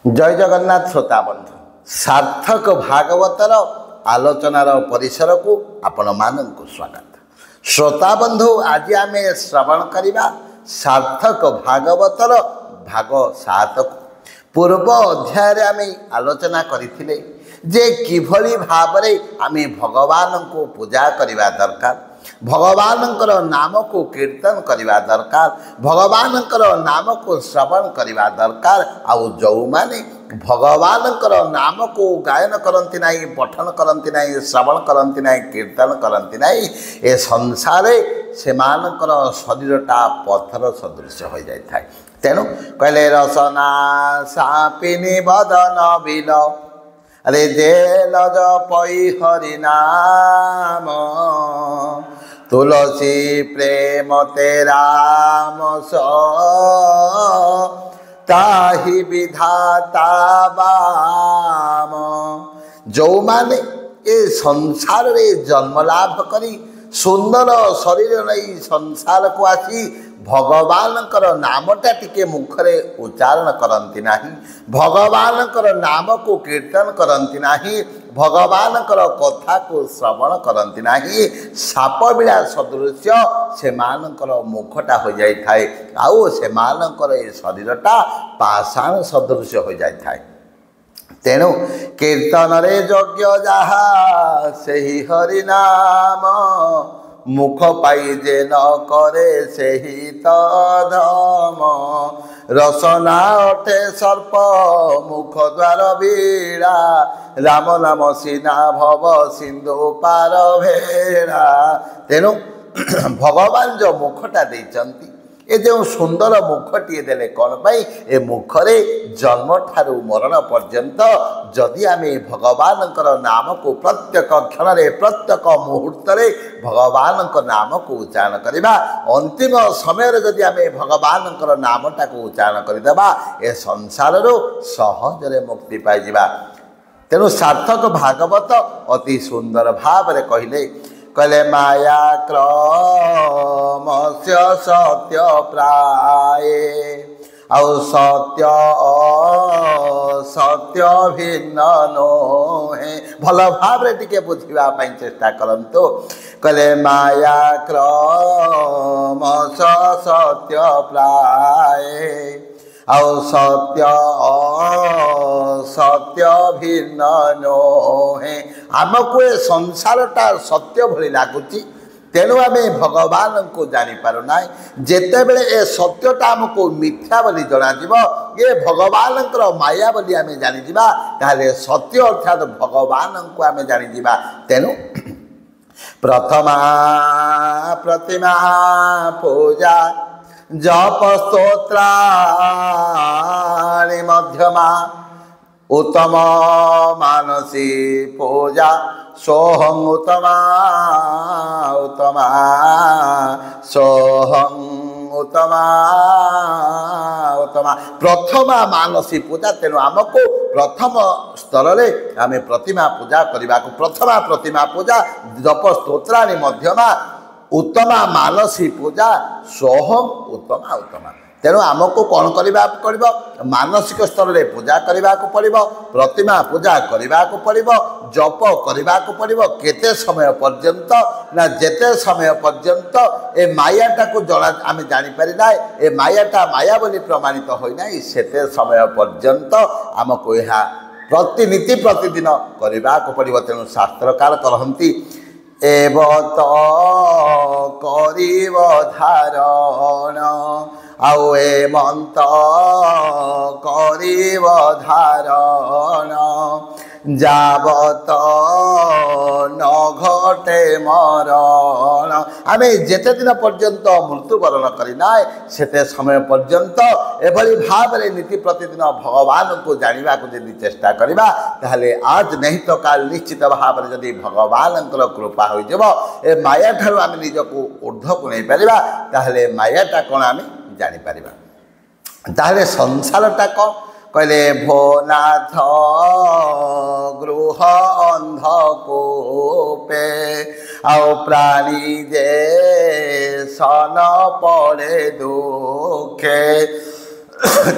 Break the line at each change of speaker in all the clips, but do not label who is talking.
जय जगन्नाथ श्रोता बंधु सार्थक भागवतर आलोचनार परिसर को आपण मानक स्वागत। श्रोता बंधु आज आम श्रवण करवा सार्थक भागवतर भाग 7 को पूर्व अध्याय आम आलोचना करथिले जे किभली भावरे आम भगवान को पूजा करवा दरकार, भगवानंकर नाम को कीर्तन करवा दरकार, भगवानंकर नाम को श्रवण करवा दरकार। आउ जो माने भगवानंकर नाम को गायन करती नहीं, पठन करती नहीं, श्रवण करती नहीं, कीर्तन करती नहीं, ए संसार से मानकर शरीरटा पत्थर सदृश हो जाए। तेणु कहले रसना सापिनी बदन बिल अरे जेल पई हरि नाम तुलसी प्रेम तेरा ताहि विधाता बाम। जो माने ए संसार रे जन्म लाभ करी सुंदर शरीर नहीं संसार को आसी भगवानकर नामटा टिके मुखरे उच्चारण करती नहीं, भगवानकर नाम को कीर्तन करती नहीं, भगवानकर कथा को श्रवण करती नहीं, साप बिड़ा सदृश से मानकर मुखटा हो जाए थाए, आउ से मानकर ए शरीरटा पाषाण सदृश हो जाए थाए। तेणु कीर्तन रे यज्ञ जहा से ही हरि नाम मुख पाई जे न करे से ही तधम रसना अटे सर्प मुख द्वार बीड़ा राम नाम सीना भव सिंधु पार भेड़ा। तेणु भगवान जो मुखटा देइचंती ए जो सुंदर मुखटी देले कौन पाई ए मुखरे जन्म ठारू मरण पर्यंत जदि आम भगवानकर नाम को प्रत्येक क्षण प्रत्येक मुहूर्त भगवान नाम को उच्चारण करवा, अंतिम समय जदि आम भगवानकर नामटा को उच्चारण करदेबा ए संसार सहजरे मुक्ति पाइबा। तेणु सार्थक भागवत अति सुंदर भाव रे कहले माया क्रमस्य सत्य प्राय आउ सत्य सत्य भिन्न नोहे। भल भाव रे टिके बुझिबा पई चेष्टा करंतु। कहले माया क्रमस्य सत्य प्राय आउ सत्य सत्य भिन्न नोहे। आमको ए संसारटा सत्य भली लगुच, तेणु आम भगवान को जानीपारुना। जिते बड़े ए सत्यटा आमको मिथ्या बोली जनाजिब, ये भगवान माया बोली आम जानीजा, ताहले सत्य अर्थात भगवान को आम जानीजा। तेणु प्रथमा प्रतिमा पूजा जप स्तोत्राणि मध्यमा उत्तम मानसी पूजा सोहं उत्तमा उत्तमा सोहं उत्तमा उत्तमा। प्रथमा मानसी पूजा, तेणु आमको प्रथम स्तर में आम प्रतिमा पूजा करने को प्रथमा प्रतिमा पूजा जप स्तोत्राणि मध्यमा उत्तमा मानसी पूजा सोहम उत्तमा उत्तमा। तेणु आमको कौन करने पड़ो, मानसिक स्तर में पूजा करने को पड़ो, प्रतिमा पूजा करने को पड़ो, जप करने को पड़ो। केते समय पर्यंत ना जेते समय पर्यंत ए मायाटा को जना आम जानीपारिना, ए मायाटा माया बोली प्रमाणित होना सेते समय पर्यंत आमको यह प्रतिनीति प्रतिदिन करने को पड़ो। तेणु शास्त्रकार कहती एवत करिव धारण आउ एमंत करिव धारण जावत न घटे मरण। आम जेते दिन पर्यंत मृत्युवरण करना सेते समय पर्यंत एभली भाव रे नीति प्रतिदिन भगवान को जानिबा को यदि चेष्टा करबा, ताहले आज नहीं तो काल निश्चित भाव रे यदि भगवान कृपा हो जब ए माया ठारू आम निजको ऊर्ध्व को नहीं पारिबा, ताहले मायाटा कौन आम जानी पारिबा। ताहले संसारटा कौन कहले भोनाथ गृह अंधकूपे आउ प्राणी जे सन पड़े दुखे।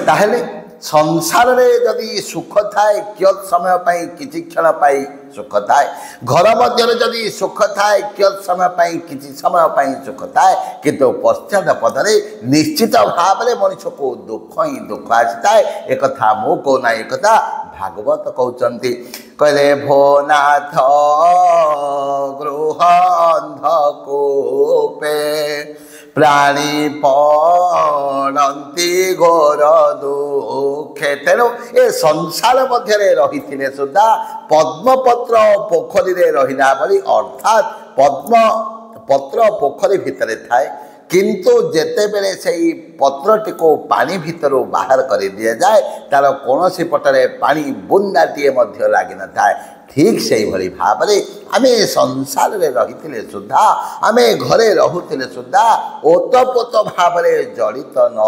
ताहले संसार रे जदि सुख थाए कियत समय पाई किछि क्षण पाई सुख थाए घर मध्य जदि सुख थाए कियत समय पाई किछि समय पाई सुख थाए किंतु पश्चात पदरे निश्चित भाव में मनुष्य को दुख ही दुख आसी एक कथा मु कहना एक कथा भागवत कहते कहले भो नाथ गृह अंधकूपे प्राणी पड़ती घोर दुखे तेणु ए संसार मध्य रही सुधा पद्मपत्र पोखरी रहा भली अर्थात पद्म पत्र पोखरी भितर थाए किंतु जेते बेले से पत्रटी को पानी भितर बाहर कर दि जाए तार कौन सी पटरे पानी बुंदाटीए लगी न थाए ठीक से भली भाव आम संसार में रही सुधा आम घरे रोते सुधा ओतपोत भाव जड़ित न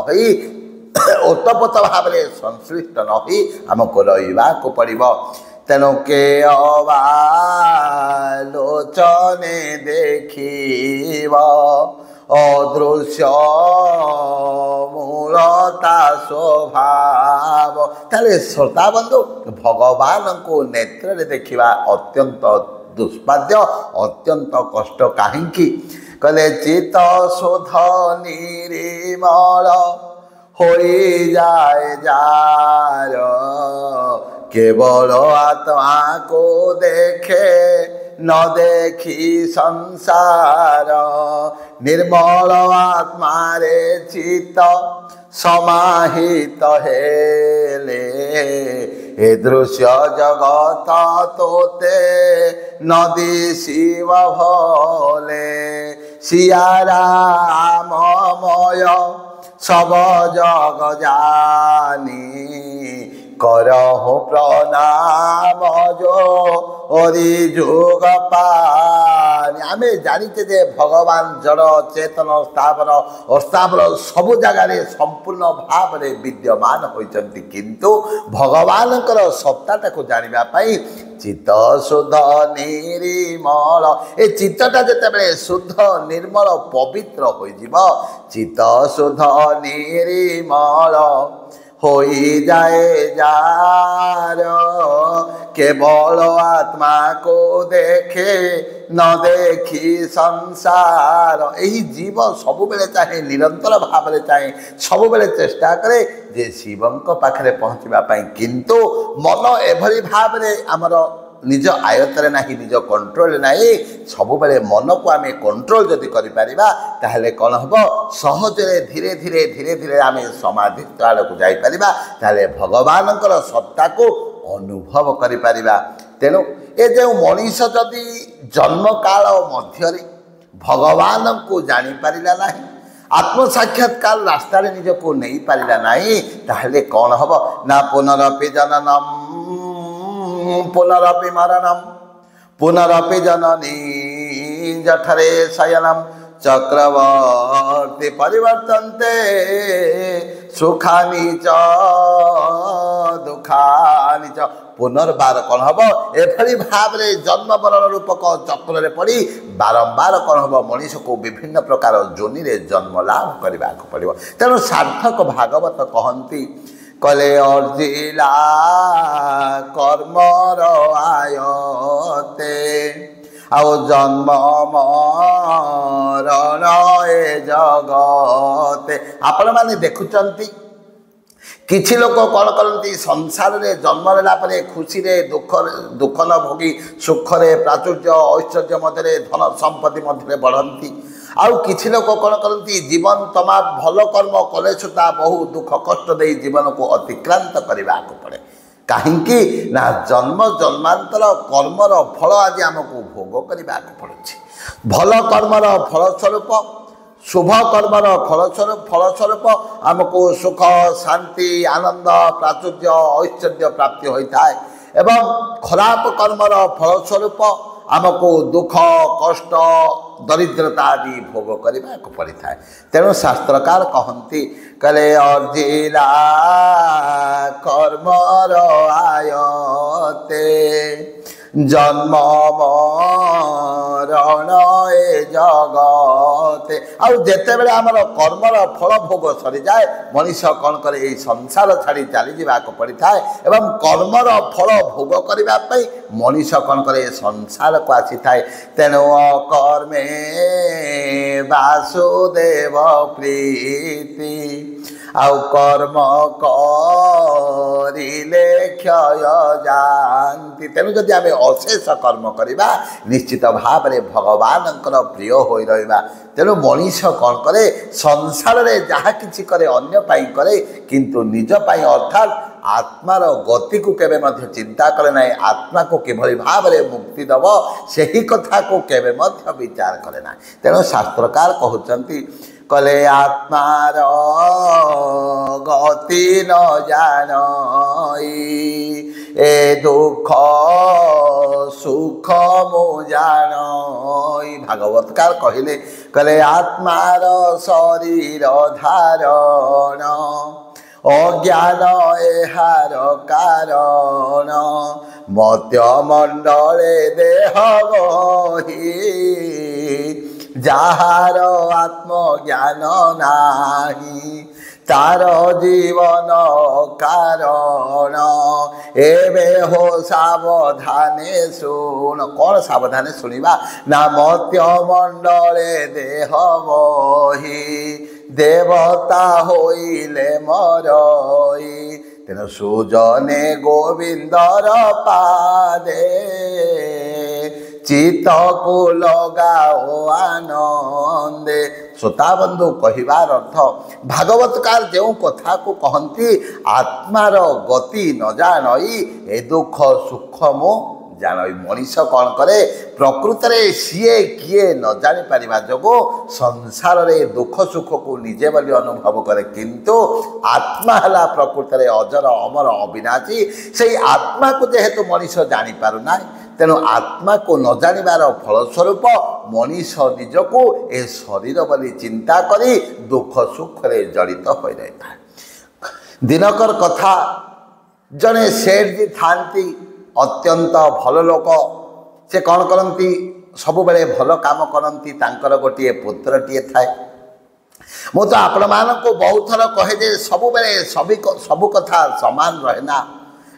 ओतपोत भाव संश्लिष्ट न आमको रही पड़ो तेणु के अवालोचने देखिब अदृश्य मूलता स्वभाव ताले श्रोता बंधु भगवान को नेत्र देखा अत्यंत दुष्पाद्य अत्यंत कष्ट कहीं कहले चित शोध निर्मल हो जाए जार केवल आत्मा को देखे न देखी संसार निर्मल आत्मा रे चित्त समाहित हेले ए दृश्य जगत तोते नदी शिव भोले सिया राममय सब जग जानी करहु प्रणाम जो ओरी जुग पानी आम जानीचे जे भगवान जड़ चेतन स्थावर अस्थावर सबु जगार संपूर्ण भाव में विद्यमान होइचंती किंतु भगवान सत्ता को जानापी चित्त शुद्ध निर्मल ए चित्तटा जिते शुद्ध निर्मल पवित्र हो चित्त शुद्ध निर्मल हो जाए जार केवल आत्मा को देखे न देखी संसार यही जीव सबु बेले चाहे निरंतर भाव में चाहे सबु बेले चेष्टा करे जे शिवं पाखे पहुँचापी किंतु मन एभली भाव में आमर निज आयतर ना निज कंट्रोल ना सब बेले मन को आम कंट्रोल जदि करें कौन हम सहजरे धीरे धीरे धीरे धीरे आम समाधि आड़ को जापर भगवान सत्ता को अनुभव कर तेणु ए जो मनीष जदि जन्म काल मध्य भगवान को जानीपारा ना आत्म साक्षात्कार रास्ता निज को नहीं पारा ना ताहले कौन हम ना पुनरपि जननम पुनरपि मरणम पुनरपि जननी जठरे शयनम चक्रवर्ती परिवर्तन्ते सुखानि च दुखानि च पुनर्बार कौन हम एभली भाव में जन्म मरण रूपक चक्र में पड़ी बारंबार कौन हम मनीष को विभिन्न प्रकार जोनि रे जन्म लाभ करने को पड़ो तेणु सार्थक भागवत कहती कले अर्जिला कर्मर आयते आओ जन्म मरण ए जगते आपण माने देखुचंती किछि लोक कौन करती संसार रे जन्म लेला परे खुशी रे दुख न भोगी सुख रे प्राचुर्य ऐश्वर्य मध्य धन संपत्ति मध्य बढ़ती आउ किछि लोक कौन करती जीवन तमा भल कर्म कले सुधा बहु दुख कष्ट दे जीवन को अतिक्रांत करने को पड़े कहीं ना जन्म जन्मांतर कर्मर फल आज आमको भोग करने को पड़ुछि भल कर्मर फलस्वरूप शुभ कर्मर फलस्वरूप आमको सुख शांति आनंद प्राचुर्य ऐश्वर्य प्राप्ति होता है एवं खराब कर्मर फलस्वरूप आमको दुख कष्ट दरिद्रता आदि भोग करने को पड़ता है तेणु शास्त्रकार कहती कले अर्जिला कर्मर आयते जन्म मरण କାରଣ ଏ ଜଗତେ। ଆଉ ଯେତେବେଳେ ଆମର କର୍ମର ଫଳ ଭୋଗ ସରିଯାଏ ମଣିଷ କ'ଣ କରେ, ଏଇ ସଂସାର ଛାଡ଼ି ଚାଲିଯିବାକୁ ପଡ଼ିଥାଏ ଏବଂ କର୍ମର ଫଳ ଭୋଗ କରିବା ପାଇଁ ମଣିଷ କ'ଣ କରେ, ଏ ସଂସାରକୁ ଆସିଥାଏ। ତେଣୁ ଅକର୍ମେ ବାସୁଦେବ ପ୍ରୀତି, ଆଉ କର୍ମ କରିଲେ କ୍ଷୟ ଯାଆନ୍ତି। ତେଣୁ ଯଦି ଆମେ ଅଶେଷ କର୍ମ କରିବା ନିଶ୍ଚିତ ଭାବରେ ଭଗବାନଙ୍କର ପ୍ରିୟ ହୋଇ ରହିବା। ତେଣୁ ମଣିଷ କ'ଣ କରେ, ସଂସାରରେ ଯାହା କିଛି କରେ ଅନ୍ୟ ପାଇଁ କରେ, କିନ୍ତୁ ନିଜ ପାଇଁ ଅର୍ଥାତ୍ ଆତ୍ମାର ଗତିକୁ କେବେ ମଧ୍ୟ ଚିନ୍ତା କରେ ନାହିଁ। ଆତ୍ମାକୁ କିଭଳି ଭାବରେ ମୁକ୍ତି ଦେବ ସେହି କଥାକୁ କେବେ ମଧ୍ୟ ବିଚାର କରେ ନାହିଁ। ତେଣୁ ଶାସ୍ତ୍ରକାର କହୁଛନ୍ତି, କଲେ ଆତ୍ମାର ଗତି ନ ଜାଣଇ, ଏ ଦୁଃଖ ସୁଖ ମୁଁ ଜାଣଇ। ଭାଗବତକାର କହିଲେ, କଲେ ଆତ୍ମାର ଶରୀର ଧାରଣ, ଅଜ୍ଞାନ ଏହାର କାରଣ, ମତ୍ୟମଣ୍ଡଳେ ଦେହ ବହି, ଯାହାର ଆତ୍ମଜ୍ଞାନ ନାହିଁ, ତାର ଜୀବନ କାରଣ। ଏବେ ହୋ ସାବଧାନେ ଶୁଣ। କ'ଣ ସାବଧାନେ ଶୁଣିବା ନା, ମତ୍ୟମଣ୍ଡଳେ ଦେହ ବହି, ଦେବତା ହୋଇଲେ ମରଇ। ତେଣୁ ସୁଜନେ ଗୋବିନ୍ଦର ପାଦେ, ଚିତ୍ତକୁ ଲଗାଓ ଆନନ୍ଦେ। ଶ୍ରୋତାବନ୍ଧୁ କହିବାର ଅର୍ଥ, ଭାଗବତକାର ଯେଉଁ କଥାକୁ କହନ୍ତି, ଆତ୍ମାର ଗତି ନ ଜାଣଇ ଏ ଦୁଃଖ ସୁଖ ମୁଁ ଜାଣଇ। ମଣିଷ କ'ଣ କରେ, ପ୍ରକୃତରେ ସିଏ କିଏ ନ ଜାଣିପାରିବା ଯୋଗୁଁ ସଂସାରରେ ଦୁଃଖ ସୁଖକୁ ନିଜେ ବୋଲି ଅନୁଭବ କରେ, କିନ୍ତୁ ଆତ୍ମା ହେଲା ପ୍ରକୃତରେ ଅଜର ଅମର ଅବିନାଶୀ। ସେଇ ଆତ୍ମାକୁ ଯେହେତୁ ମଣିଷ ଜାଣିପାରୁନାହିଁ, ତେଣୁ ଆତ୍ମାକୁ ନ ଜାଣିବାର ଫଳସ୍ୱରୂପ ମଣିଷ ନିଜକୁ ଏ ଶରୀର ବୋଲି ଚିନ୍ତା କରି ଦୁଃଖ ସୁଖରେ ଜଡ଼ିତ ହୋଇ ରହିଥାଏ। ଦିନକର କଥା, ଜଣେ ସେଠଜୀ ଥାନ୍ତି, ଅତ୍ୟନ୍ତ ଭଲ ଲୋକ। ସେ କ'ଣ କରନ୍ତି, ସବୁବେଳେ ଭଲ କାମ କରନ୍ତି। ତାଙ୍କର ଗୋଟିଏ ପୁତ୍ରଟିଏ ଥାଏ। ମୁଁ ତ ଆପଣମାନଙ୍କୁ ବହୁତ ଥର କହେ ଯେ ସବୁବେଳେ ସବୁ କଥା ସମାନ ରହେ ନା।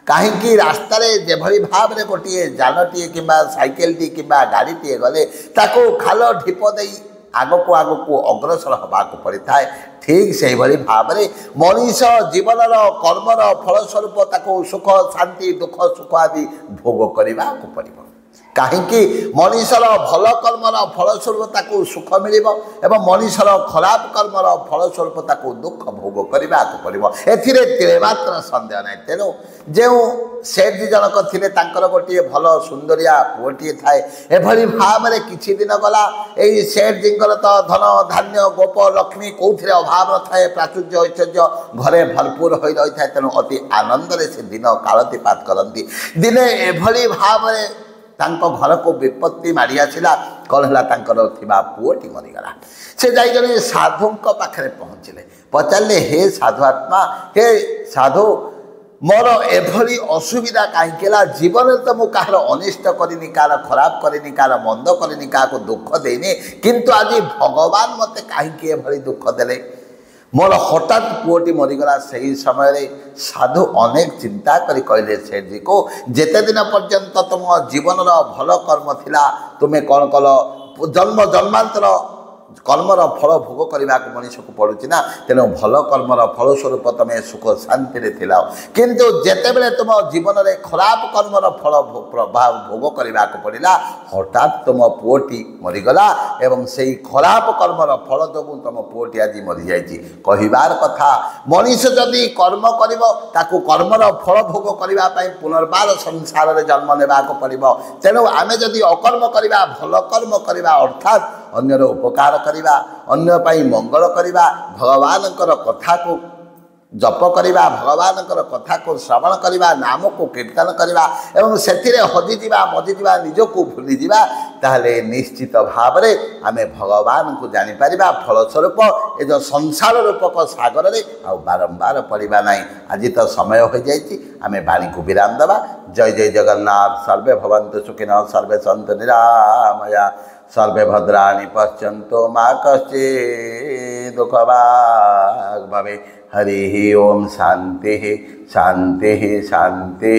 କାହିଁକି, ରାସ୍ତାରେ ଯେଭଳି ଭାବରେ ଗୋଟିଏ ଯାନଟିଏ କିମ୍ବା ସାଇକେଲଟି କିମ୍ବା ଗାଡ଼ିଟିଏ ଗଲେ ତାକୁ ଖାଲ ଢିପ ଦେଇ ଆଗକୁ ଆଗକୁ ଅଗ୍ରସର ହେବାକୁ ପଡ଼ିଥାଏ, ଠିକ୍ ସେହିଭଳି ଭାବରେ ମଣିଷ ଜୀବନର କର୍ମର ଫଳସ୍ୱରୂପ ତାକୁ ସୁଖ ଶାନ୍ତି ଦୁଃଖ ସୁଖ ଆଦି ଭୋଗ କରିବାକୁ ପଡ଼ିବ। କାହିଁକି, ମଣିଷର ଭଲ କର୍ମର ଫଳସ୍ୱରୂପ ତାକୁ ସୁଖ ମିଳିବ ଏବଂ ମଣିଷର ଖରାପ କର୍ମର ଫଳସ୍ୱରୂପ ତାକୁ ଦୁଃଖ ଭୋଗ କରିବାକୁ ପଡ଼ିବ। ଏଥିରେ ତିଳେ ମାତ୍ର ସନ୍ଦେହ ନାହିଁ। ତେଣୁ ଯେଉଁ ସେଠଜୀ ଜଣକ ଥିଲେ, ତାଙ୍କର ଗୋଟିଏ ଭଲ ସୁନ୍ଦରିଆ ପୁଅଟିଏ ଥାଏ। ଏଭଳି ଭାବରେ କିଛି ଦିନ ଗଲା। ଏଇ ସେଠଜୀଙ୍କର ତ ଧନ ଧାନ୍ୟ ଗୋପ ଲକ୍ଷ୍ମୀ କେଉଁଥିରେ ଅଭାବ ନଥାଏ, ପ୍ରାଚୁର୍ଯ୍ୟ ଐଶ୍ୱର୍ଯ୍ୟ ଘରେ ଭରପୁର ହୋଇ ରହିଥାଏ। ତେଣୁ ଅତି ଆନନ୍ଦରେ ସେ ଦିନ କାଳତିପାତ କରନ୍ତି। ଦିନେ ଏଭଳି ଭାବରେ ତାଙ୍କ ଘରକୁ ବିପତ୍ତି ମାଡ଼ି ଆସିଲା। କ'ଣ ହେଲା, ତାଙ୍କର ଥିବା ପୁଅଟି ମରିଗଲା। ସେ ଯାଇ ଜଣେ ସାଧୁଙ୍କ ପାଖରେ ପହଞ୍ଚିଲେ, ପଚାରିଲେ, ହେ ସାଧୁ ଆତ୍ମା, ହେ ସାଧୁ, ମୋର ଏଭଳି ଅସୁବିଧା କାହିଁକି ହେଲା? ଜୀବନରେ ତ ମୁଁ କାହାର ଅନିଷ୍ଟ କରିନି, କାହାର ଖରାପ କରିନି, କାହାର ମନ୍ଦ କରିନି, କାହାକୁ ଦୁଃଖ ଦେଇନି, କିନ୍ତୁ ଆଜି ଭଗବାନ ମୋତେ କାହିଁକି ଏଭଳି ଦୁଃଖ ଦେଲେ? ମୋର ହଠାତ୍ ପୁଅଟି ମରିଗଲା। ସେହି ସମୟରେ ସାଧୁ ଅନେକ ଚିନ୍ତା କରି କହିଲେ ସେଠଜୀକୁ, ଯେତେ ଦିନ ପର୍ଯ୍ୟନ୍ତ ତୁମ ଜୀବନର ଭଲ କର୍ମ ଥିଲା, ତୁମେ କ'ଣ କଲ, ଜନ୍ମ ଜନ୍ମାନ୍ତର କର୍ମର ଫଳ ଭୋଗ କରିବାକୁ ମଣିଷକୁ ପଡ଼ୁଛି ନା। ତେଣୁ ଭଲ କର୍ମର ଫଳସ୍ୱରୂପ ତୁମେ ସୁଖ ଶାନ୍ତିରେ ଥିଲ, କିନ୍ତୁ ଯେତେବେଳେ ତୁମ ଜୀବନରେ ଖରାପ କର୍ମର ଫଳ ପ୍ରଭାବ ଭୋଗ କରିବାକୁ ପଡ଼ିଲା, ହଠାତ୍ ତୁମ ପୁଅଟି ମରିଗଲା ଏବଂ ସେହି ଖରାପ କର୍ମର ଫଳ ଯୋଗୁଁ ତୁମ ପୁଅଟି ଆଜି ମରିଯାଇଛି। କହିବାର କଥା, ମଣିଷ ଯଦି କର୍ମ କରିବ ତାକୁ କର୍ମର ଫଳ ଭୋଗ କରିବା ପାଇଁ ପୁନର୍ବାର ସଂସାରରେ ଜନ୍ମ ନେବାକୁ ପଡ଼ିବ। ତେଣୁ ଆମେ ଯଦି ଅକର୍ମ କରିବା, ଭଲ କର୍ମ କରିବା, ଅର୍ଥାତ୍ ଅନ୍ୟର ଉପକାର କରିବା, ଅନ୍ୟ ପାଇଁ ମଙ୍ଗଳ କରିବା, ଭଗବାନଙ୍କର କଥାକୁ ଜପ କରିବା, ଭଗବାନଙ୍କର କଥାକୁ ଶ୍ରବଣ କରିବା, ନାମକୁ କୀର୍ତ୍ତନ କରିବା ଏବଂ ସେଥିରେ ହଜିଯିବା ମଜିଯିବା, ନିଜକୁ ଭୁଲିଯିବା, ତାହେଲେ ନିଶ୍ଚିତ ଭାବରେ ଆମେ ଭଗବାନଙ୍କୁ ଜାଣିପାରିବା। ଫଳସ୍ୱରୂପ ଏ ଯେଉଁ ସଂସାର ରୂପକ ସାଗରରେ ଆଉ ବାରମ୍ବାର ପଡ଼ିବା ନାହିଁ। ଆଜି ତ ସମୟ ହୋଇଯାଇଛି, ଆମେ ବାଣୀକୁ ବିରାମ ଦେବା। ଜୟ ଜୟ ଜଗନ୍ନାଥ। ସର୍ବେ ଭବନ୍ତୁ ସୁଖିନଃ, ସର୍ବେ ସନ୍ତୁ ନିରାମୟା, सर्वे भद्राणि पश्यन्तु मा कश्चित् दुःखभाग् भवेत्। हरि ओम शांति शांति शांति।